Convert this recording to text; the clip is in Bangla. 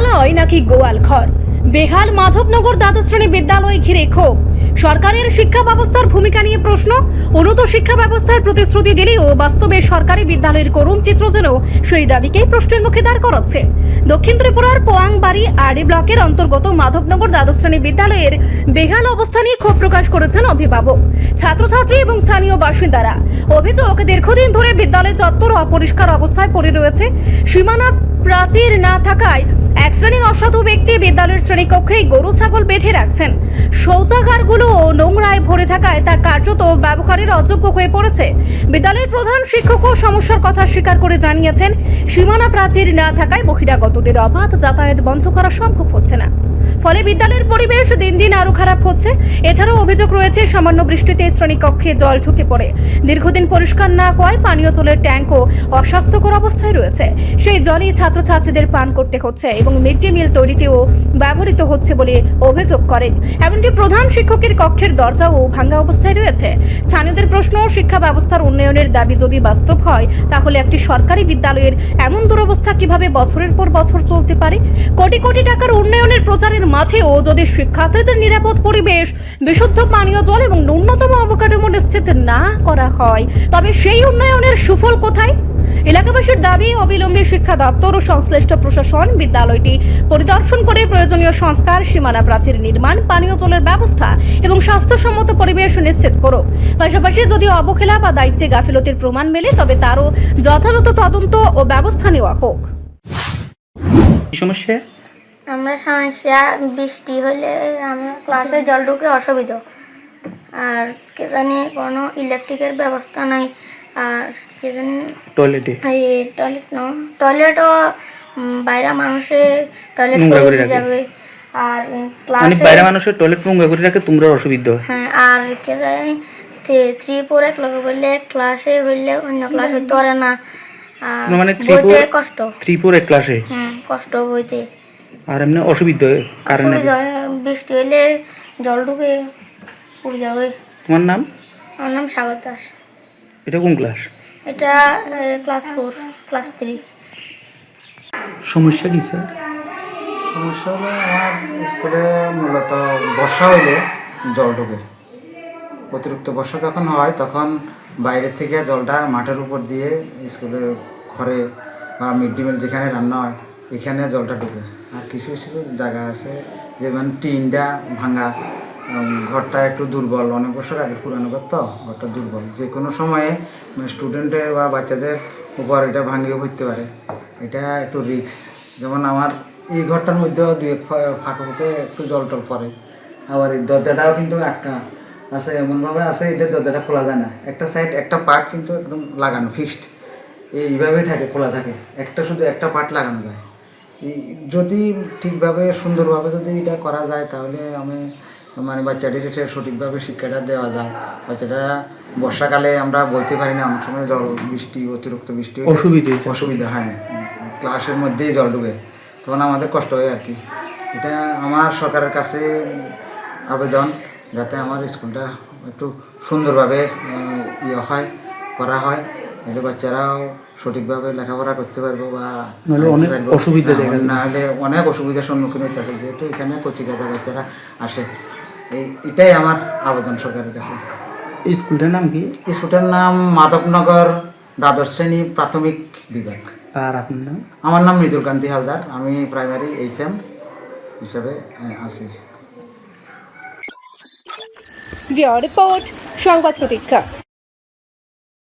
বিদ্যালয় নাকি গোয়াল ঘর? বেহাল মাধবনগর দ্বাদশ শ্রেণী বিদ্যালয় ঘিরে ক্ষোভ। সরকারের শিক্ষা ব্যবস্থার ভূমিকা নিয়ে প্রশ্ন। উন্নত শিক্ষা ব্যবস্থার প্রতিশ্রুতি দিলেও বাস্তবে সরকারি বিদ্যালয়ের করুণ চিত্র যেন সেই দাবিকেই প্রশ্নের মুখে দাঁড় করাচ্ছে। দক্ষিণ ত্রিপুরার পোয়াংবাড়ি আরডি ব্লকের অন্তর্গত মাধবনগর দ্বাদশ শ্রেণী বিদ্যালয়ের বেহাল অবস্থা নিয়ে ক্ষোভ প্রকাশ করেছেন অভিভাবক, ছাত্রছাত্রী এবং স্থানীয় বাসিন্দারা। অভিযোগ, দীর্ঘদিন ধরে বিদ্যালয় চত্বর অপরিষ্কার অবস্থায় পড়ে রয়েছে। সীমানা প্রাচীর না থাকায় এক শ্রেণীর অসাধু ব্যক্তি বিদ্যালয়ের শ্রেণীকক্ষেই গরু ছাগল বেঁধে রাখছেন। শৌচাগারগুলো নোংরায় ভরে থাকায় তা কার্যত ব্যবহারের অযোগ্য হয়ে পড়েছে। বিদ্যালয়ের প্রধান শিক্ষকও সমস্যার কথা স্বীকার করে জানিয়েছেন, সীমানা প্রাচীর না থাকায় বহিরাগতদের অবাধ যাতায়াত বন্ধ করা সম্ভব হচ্ছে না। ফলে বিদ্যালয়ের পরিবেশ দিন দিন আরো খারাপ হচ্ছে। এছাড়াও অভিযোগ রয়েছে, সামান্য বৃষ্টিতে শ্রেণীকক্ষে জল ঢুকে পড়ে। দীর্ঘদিন পরিষ্কার না হওয়ায় পানীয় জলের ট্যাঙ্কও অস্বাস্থ্যকর অবস্থায় রয়েছে। সেই জলই ছাত্রছাত্রীদের পান করতে হচ্ছে এবং মিড ডে মিল তৈরিতেও ব্যবহৃত হচ্ছে বলে অভিযোগ করেন। এমনকি প্রধান শিক্ষকের কক্ষের দরজাও ভাঙা অবস্থায় রয়েছে। স্থানীয়দের প্রশ্ন, শিক্ষা ব্যবস্থার উন্নয়নের দাবি যদি বাস্তব হয়, তাহলে একটি সরকারি বিদ্যালয়ের এমন দুরবস্থা কিভাবে বছরের পর বছর চলতে পারে? কোটি কোটি টাকার উন্নয়নের প্রচারের মাঝেও যদি শিক্ষার্থীদের নিরাপদ পরিবেশ, বিশুদ্ধ পানীয় জল এবং ন্যূনতম অবকাঠামো নিশ্চিত না করা হয়, তবে সেই উন্নয়নের সুফল কোথায়? এলাকাবাসীর দাবি, অবিলম্বে শিক্ষা দপ্তর ও সংশ্লিষ্ট প্রশাসন বিদ্যালয়টি পরিদর্শন করে প্রয়োজনীয় সংস্কার, সীমানা প্রাচীর নির্মাণ, পানীয় জলের ব্যবস্থা এবং স্বাস্থ্যসম্মত পরিবেশ নিশ্চিত করুক। পাশাপাশি যদি অবহেলা বা দায়িত্বে গাফিলতির প্রমাণ মেলে, তবে তারও যথাযথ তদন্ত ও ব্যবস্থা নেওয়া হোক। সমস্যা বৃষ্টি হলে আমরা ক্লাসে জল ঢুকে অসুবিধা, আর কে জানি কোনো ইলেকট্রিকের ব্যবস্থা নাই, আর কে জানি টয়লেটও বাইরে মানুষের টয়লেট করে যাবে, আর ক্লাসে বাইরে মানুষের টয়লেট নোংরা করে রাখে, তোমরা অসুবিধা। হ্যাঁ, আর কে জানি 3-4 এক লগে বললে ক্লাসে হইলে অন্য ক্লাস হইতে পারে না, আর মানে বইতে কষ্ট, 3-4 এক ক্লাসে কষ্ট বইতে, আর এমনি অসুবিধা হয় কারণে বৃষ্টি হলে জল ঢুকে পুড়ে যাবে। তোমার নাম? আমার নাম সাগর দাস। এটা কোন ক্লাস? এটা ক্লাস 4, ক্লাস 3। সমস্যা কি স্যার? সমস্যা হলো আমার স্কুলে মূলত বর্ষা হইলে জল ঢোকে। অতিরিক্ত বর্ষা যখন হয় তখন বাইরে থেকে জলটা মাঠের উপর দিয়ে স্কুলের ঘরে বা মিড ডে মিল যেখানে রান্না হয় এখানে জলটা ঢোকে। আর কিছু কিছু জায়গা আছে যেমন টিনটা ভাঙা, ঘরটা একটু দুর্বল, অনেক বছর আগে পুরানো ঘর তো, ঘরটা দুর্বল, যে কোনো সময়ে স্টুডেন্টের বা বাচ্চাদের উপর এটা ভাঙিয়ে পড়তে পারে। এটা একটু রিস্ক। যেমন আমার এই ঘরটার মধ্যেও 2-1 ফাঁকে ফুঁকে একটু জল টল পড়ে। আবার এই দরজাটাও কিন্তু একটা আছে, এমনভাবে আছে এটা দরজাটা খোলা যায় না, একটা সাইড একটা পার্ট কিন্তু একদম লাগানো ফিক্সড, এইভাবেই থাকে, খোলা থাকে, শুধু একটা পার্ট লাগানো যায়। যদি ঠিকভাবে সুন্দরভাবে যদি এটা করা যায় তাহলে আমি বাচ্চাটির সঠিকভাবে শিক্ষাটা দেওয়া যায়। বাচ্চাটা বর্ষাকালে আমরা বলতে পারি না, অনেক সময় জল বৃষ্টি, অতিরিক্ত বৃষ্টি অসুবিধা, হ্যাঁ, ক্লাসের মধ্যেই জল ঢুকে, তখন আমাদের কষ্ট হয় আর কি। এটা আমার সরকারের কাছে আবেদন, যাতে আমার স্কুলটা একটু সুন্দরভাবে করা হয়, এলে বাচ্চারাও সঠিকভাবে লেখাপড়া করতে পারবো, বা নাহলে অনেক অসুবিধার সম্মুখীন হতে আছে, যেহেতু এখানে কচিকাঁচা বাচ্চারা আসে। এটাই আমার আবেদন সরকারের কাছে। এই স্কুলটার নাম কি? স্কুলটার নাম মাধবনগর দ্বাদশ শ্রেণী প্রাথমিক বিভাগ। আর আপনার নাম? আমার নাম মৃদুল কান্তি হালদার, আমি প্রাইমারি HM হিসাবে আছি। রিপোর্ট, সংবাদ প্রতীক্ষা।